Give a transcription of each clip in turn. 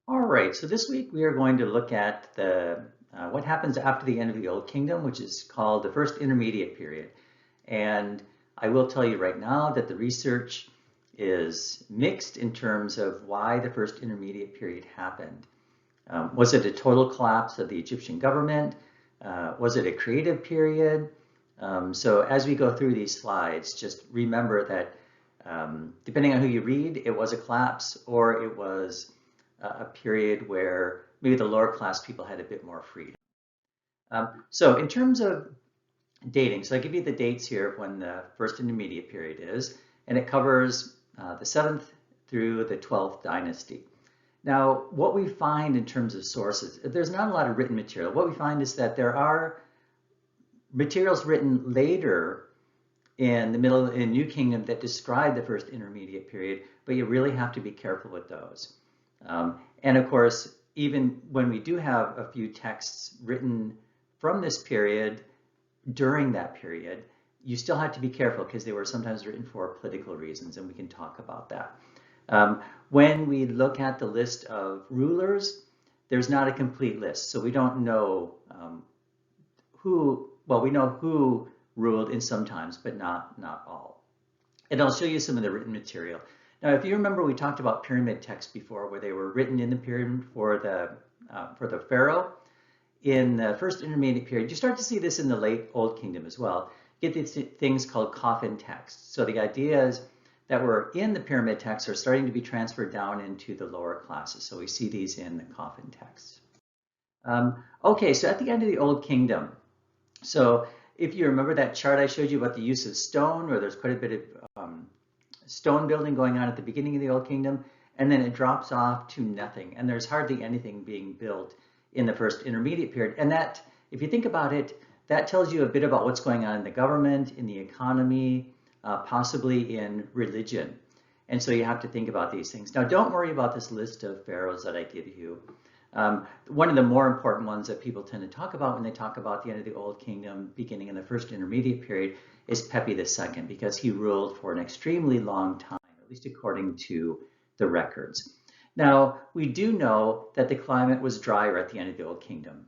All right, so this week we are going to look at what happens after the end of the Old Kingdom, which is called the First Intermediate Period. And I will tell you right now that the research is mixed in terms of why the First Intermediate Period happened. Was it a total collapse of the Egyptian government? Was it a creative period? So as we go through these slides, just remember that depending on who you read, it was a collapse or it was a period where maybe the lower class people had a bit more freedom. So in terms of dating, so I give you the dates here of when the first intermediate period is, and it covers the 7th through the 12th dynasty. Now, what we find in terms of sources, there's not a lot of written material. What we find is that there are materials written later in the Middle and New Kingdom that describe the first intermediate period, but you really have to be careful with those. And of course, even when we do have a few texts written from this period, during that period, you still have to be careful because they were sometimes written for political reasons, and we can talk about that. When we look at the list of rulers, there's not a complete list, so we don't know we know who ruled in some times, but not all. And I'll show you some of the written material. Now, if you remember, we talked about pyramid texts before, where they were written in the pyramid for the pharaoh. In the first intermediate period, you start to see this in the late Old Kingdom as well. You get these things called coffin texts. So the ideas that were in the pyramid texts are starting to be transferred down into the lower classes. So we see these in the coffin texts. Okay, so at the end of the Old Kingdom, so if you remember that chart I showed you about the use of stone, where there's quite a bit of stone building going on at the beginning of the Old Kingdom, and then it drops off to nothing, and there's hardly anything being built in the first intermediate period. And that, if you think about it, that tells you a bit about what's going on in the government, in the economy, possibly in religion. And so you have to think about these things. Now, don't worry about this list of pharaohs that I give you. One of the more important ones that people tend to talk about when they talk about the end of the Old Kingdom, beginning in the first intermediate period, is Pepi II, because he ruled for an extremely long time, at least according to the records. Now, we do know that the climate was drier at the end of the Old Kingdom.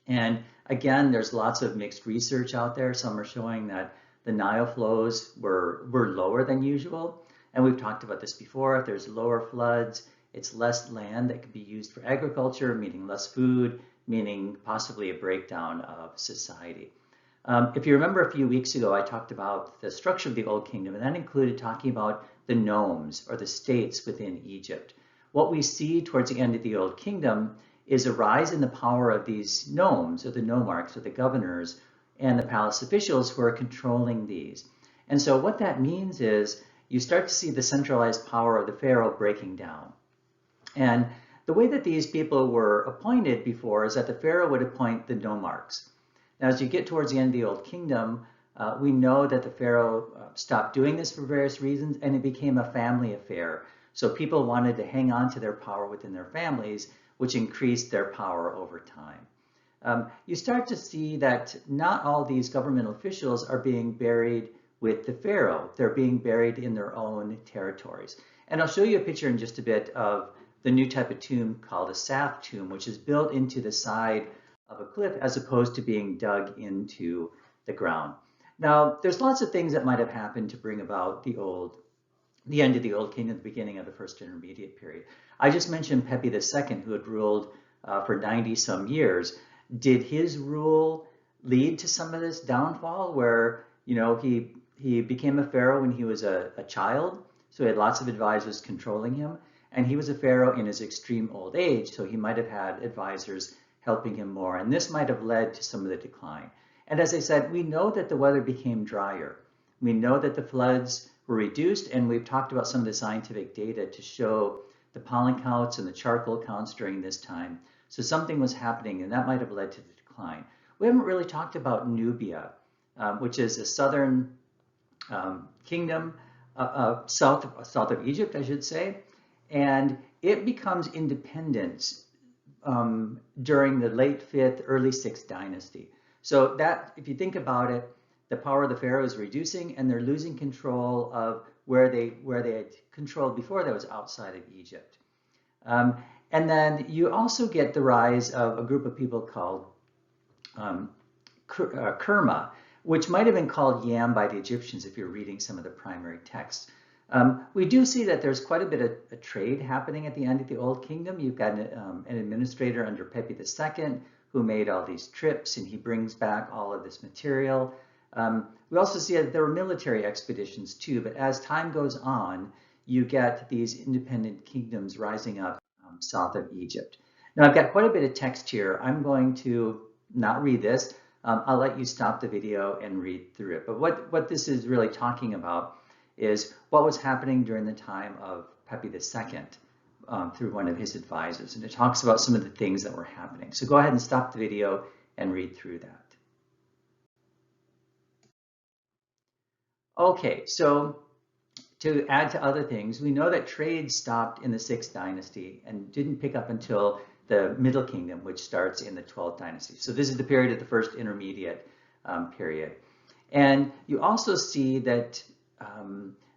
And again, there's lots of mixed research out there. Some are showing that the Nile flows were lower than usual. And we've talked about this before. If there's lower floods, it's less land that can be used for agriculture, meaning less food, meaning possibly a breakdown of society. If you remember a few weeks ago, I talked about the structure of the Old Kingdom, and that included talking about the nomes, or the states within Egypt. What we see towards the end of the Old Kingdom is a rise in the power of these nomes, or the nomarchs, or the governors, and the palace officials who are controlling these. And so what that means is you start to see the centralized power of the pharaoh breaking down. And the way that these people were appointed before is that the pharaoh would appoint the nomarchs. Now, as you get towards the end of the Old Kingdom, we know that the pharaoh stopped doing this for various reasons, and it became a family affair. So people wanted to hang on to their power within their families, which increased their power over time. You start to see that not all these governmental officials are being buried with the pharaoh. They're being buried in their own territories. And I'll show you a picture in just a bit of the new type of tomb called a Saf tomb, which is built into the side of a cliff as opposed to being dug into the ground. Now, there's lots of things that might have happened to bring about the end of the Old Kingdom, the beginning of the first intermediate period. I just mentioned Pepi II, who had ruled for 90 some years. Did his rule lead to some of this downfall where, he became a pharaoh when he was a child, so he had lots of advisors controlling him, and he was a pharaoh in his extreme old age, so he might have had advisors helping him more, and this might have led to some of the decline. And as I said, we know that the weather became drier. We know that the floods were reduced, and we've talked about some of the scientific data to show the pollen counts and the charcoal counts during this time. So something was happening, and that might have led to the decline. We haven't really talked about Nubia, which is a southern kingdom, south of Egypt, I should say, and it becomes independent during the late 5th, early 6th dynasty. So that, if you think about it, the power of the pharaoh is reducing, and they're losing control of where they had controlled before that was outside of Egypt. And then you also get the rise of a group of people called Kerma, which might have been called Yam by the Egyptians if you're reading some of the primary texts. We do see that there's quite a bit of a trade happening at the end of the Old Kingdom. You've got an administrator under Pepi II who made all these trips, and he brings back all of this material. We also see that there were military expeditions too, but as time goes on, you get these independent kingdoms rising up south of Egypt. Now I've got quite a bit of text here. I'm going to not read this. I'll let you stop the video and read through it. But what this is really talking about is what was happening during the time of Pepi II through one of his advisors. And it talks about some of the things that were happening. So go ahead and stop the video and read through that. Okay, so to add to other things, we know that trade stopped in the 6th dynasty and didn't pick up until the Middle Kingdom, which starts in the 12th dynasty. So this is the period of the first intermediate period. And you also see that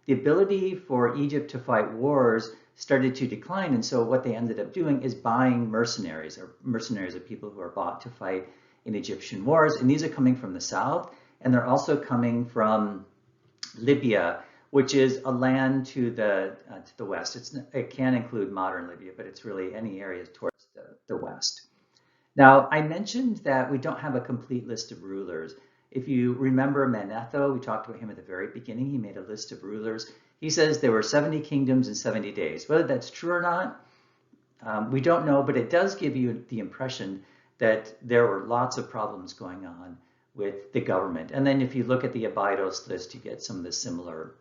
the ability for Egypt to fight wars started to decline. And so what they ended up doing is buying mercenaries, or mercenaries are people who are bought to fight in Egyptian wars. And these are coming from the south, and they're also coming from Libya, which is a land to the west. It can include modern Libya, but it's really any areas towards the west. Now, I mentioned that we don't have a complete list of rulers. If you remember Manetho, we talked about him at the very beginning. He made a list of rulers. He says there were 70 kingdoms in 70 days. Whether that's true or not, we don't know, but it does give you the impression that there were lots of problems going on with the government. And then if you look at the Abydos list, you get some of the similar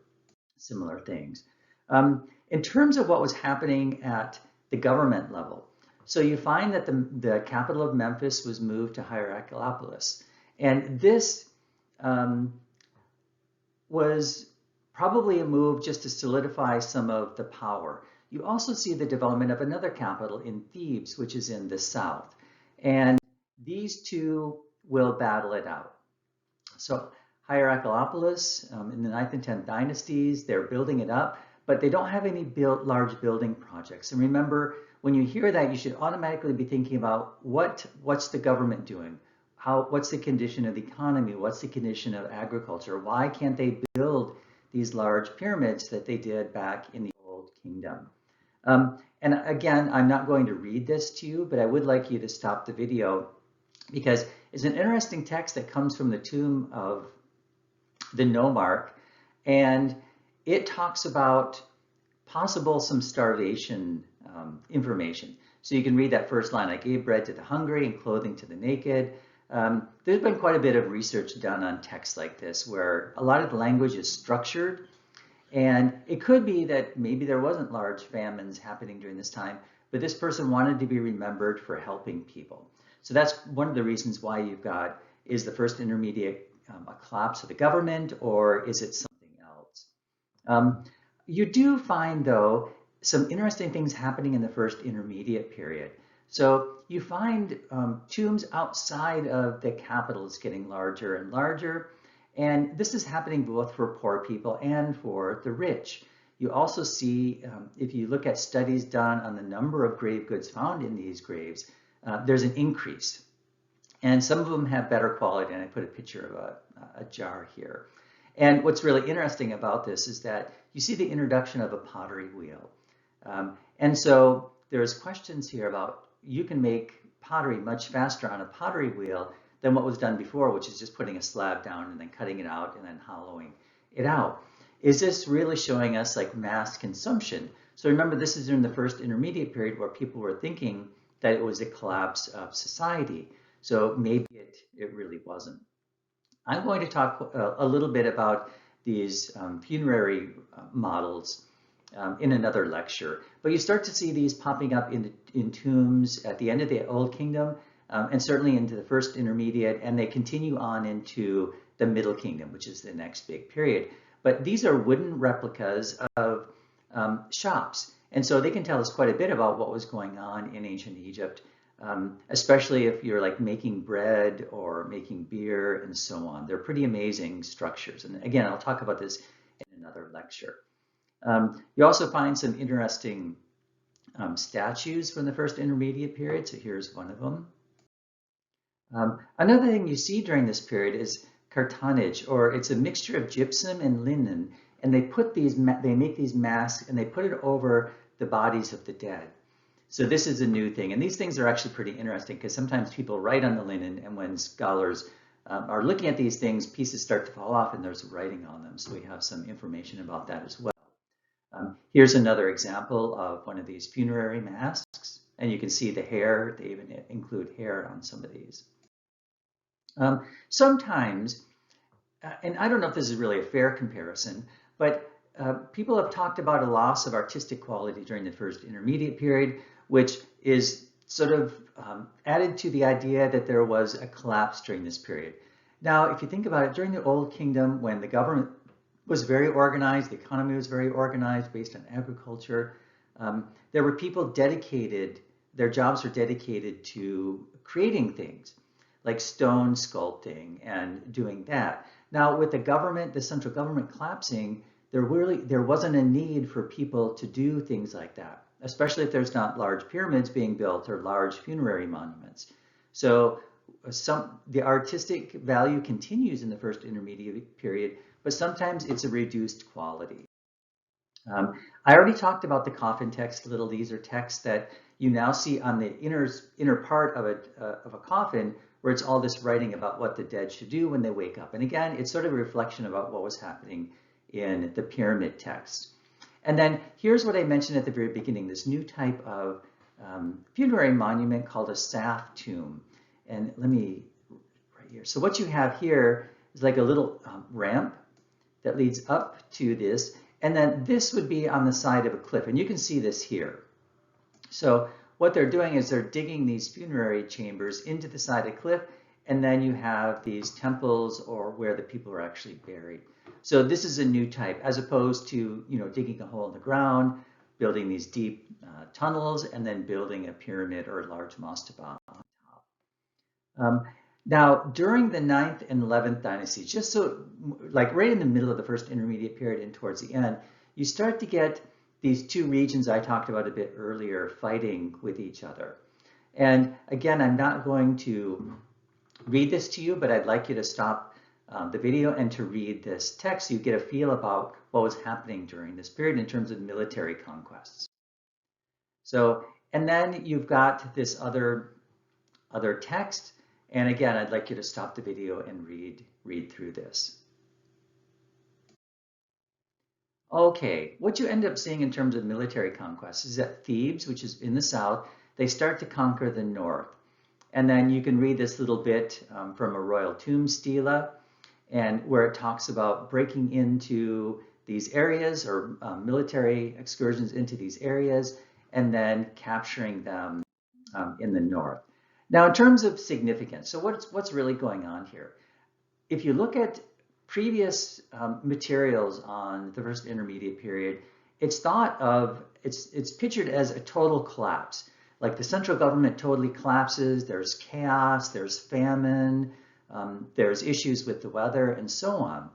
things. In terms of what was happening at the government level, so you find that the capital of Memphis was moved to Hierapolis. And this was probably a move just to solidify some of the power. You also see the development of another capital in Thebes, which is in the south. And these two will battle it out. So Hierapolis, in the 9th and 10th dynasties, they're building it up, but they don't have any large building projects. And remember, when you hear that, you should automatically be thinking about what's the government doing? What's the condition of the economy? What's the condition of agriculture? Why can't they build these large pyramids that they did back in the Old Kingdom? And again, I'm not going to read this to you, but I would like you to stop the video because it's an interesting text that comes from the tomb of the Nomark, and it talks about some starvation information. So you can read that first line, I gave bread to the hungry and clothing to the naked. There's been quite a bit of research done on texts like this where a lot of the language is structured, and it could be that maybe there wasn't large famines happening during this time, but this person wanted to be remembered for helping people. So that's one of the reasons why you've got, is the first intermediate a collapse of the government, or is it something else? You do find, though, some interesting things happening in the first intermediate period. So you find tombs outside of the capitals getting larger and larger, and this is happening both for poor people and for the rich. You also see, if you look at studies done on the number of grave goods found in these graves, there's an increase. And some of them have better quality, and I put a picture of a jar here. And what's really interesting about this is that you see the introduction of a pottery wheel. And so there's questions here about, you can make pottery much faster on a pottery wheel than what was done before, which is just putting a slab down and then cutting it out and then hollowing it out. Is this really showing us like mass consumption? So remember, this is in the first intermediate period where people were thinking that it was a collapse of society. So maybe it really wasn't. I'm going to talk a little bit about these funerary models in another lecture, but you start to see these popping up in tombs at the end of the Old Kingdom, and certainly into the first intermediate, and they continue on into the Middle Kingdom, which is the next big period. But these are wooden replicas of shops, and so they can tell us quite a bit about what was going on in ancient Egypt, especially if you're like making bread or making beer and so on. They're pretty amazing structures, and again, I'll talk about this in another lecture. You also find some interesting statues from the first intermediate period. So here's one of them. Another thing you see during this period is cartonage, or it's a mixture of gypsum and linen, and they make these masks and they put it over the bodies of the dead. So this is a new thing, and these things are actually pretty interesting because sometimes people write on the linen, and when scholars are looking at these things, pieces start to fall off and there's writing on them. So we have some information about that as well. Here's another example of one of these funerary masks, and you can see the hair. They even include hair on some of these. Sometimes, and I don't know if this is really a fair comparison, but people have talked about a loss of artistic quality during the first intermediate period, which is sort of added to the idea that there was a collapse during this period. Now, if you think about it, during the Old Kingdom, when the government was very organized, the economy was very organized based on agriculture, there were people dedicated, their jobs were dedicated to creating things like stone sculpting and doing that. Now, with the government, the central government collapsing, there wasn't a need for people to do things like that, especially if there's not large pyramids being built or large funerary monuments. So the artistic value continues in the first intermediate period, but sometimes it's a reduced quality. I already talked about the coffin text a little. These are texts that you now see on the inner part of a coffin, where it's all this writing about what the dead should do when they wake up. And again, it's sort of a reflection about what was happening in the pyramid text. And then here's what I mentioned at the very beginning, this new type of funerary monument called a staff tomb. And let me, right here. So what you have here is like a little ramp that leads up to this. And then this would be on the side of a cliff. And you can see this here. So what they're doing is they're digging these funerary chambers into the side of the cliff, and then you have these temples or where the people are actually buried. So this is a new type, as opposed to digging a hole in the ground, building these deep tunnels, and then building a pyramid or a large mastaba on top. Now, during the 9th and 11th dynasties, just so like right in the middle of the first intermediate period and towards the end, you start to get these two regions I talked about a bit earlier fighting with each other. And again, I'm not going to read this to you, but I'd like you to stop the video and to read this text so you get a feel about what was happening during this period in terms of military conquests. So, and then you've got this other text. And again, I'd like you to stop the video and read through this. Okay, what you end up seeing in terms of military conquest is that Thebes, which is in the south, they start to conquer the north. And then you can read this little bit from a royal tomb stela, and where it talks about breaking into these areas or military excursions into these areas and then capturing them in the north. Now, in terms of significance, so what's really going on here? If you look at previous materials on the first intermediate period, it's pictured as a total collapse. Like the central government totally collapses, there's chaos, there's famine, there's issues with the weather, and so on.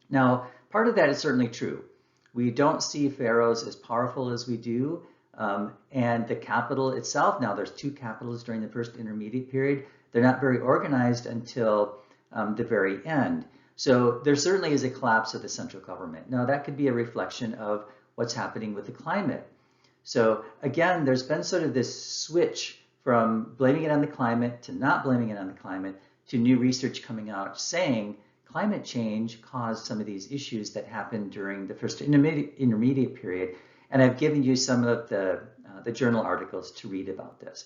Now, part of that is certainly true. We don't see pharaohs as powerful as we do, and the capital itself, now there's two capitals during the first intermediate period, they're not very organized until the very end. So there certainly is a collapse of the central government. Now that could be a reflection of what's happening with the climate. So again, there's been sort of this switch from blaming it on the climate to not blaming it on the climate to new research coming out saying climate change caused some of these issues that happened during the first intermediate period. And I've given you some of the journal articles to read about this.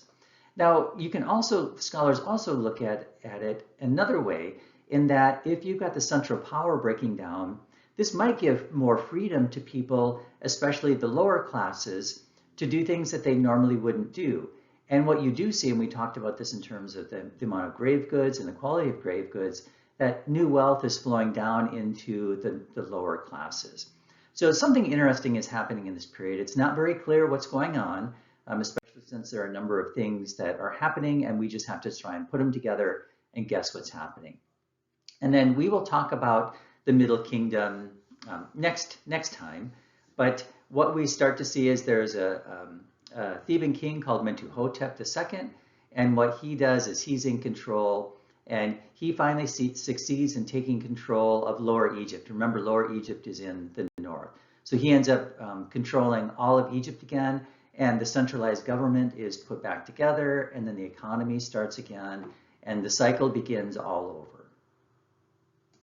Now, you can also, scholars also look at it another way, in that if you've got the central power breaking down, this might give more freedom to people, especially the lower classes, to do things that they normally wouldn't do. And what you do see, and we talked about this in terms of the amount of grave goods and the quality of grave goods, that new wealth is flowing down into the lower classes. So something interesting is happening in this period. It's not very clear what's going on, especially since there are a number of things that are happening and we just have to try and put them together and guess what's happening. And then we will talk about the Middle Kingdom next time. But what we start to see is there's Theban king called Mentuhotep II, and what he does is he's in control, and he finally succeeds in taking control of Lower Egypt. Remember, Lower Egypt is in the north. So he ends up controlling all of Egypt again, and the centralized government is put back together, and then the economy starts again, and the cycle begins all over.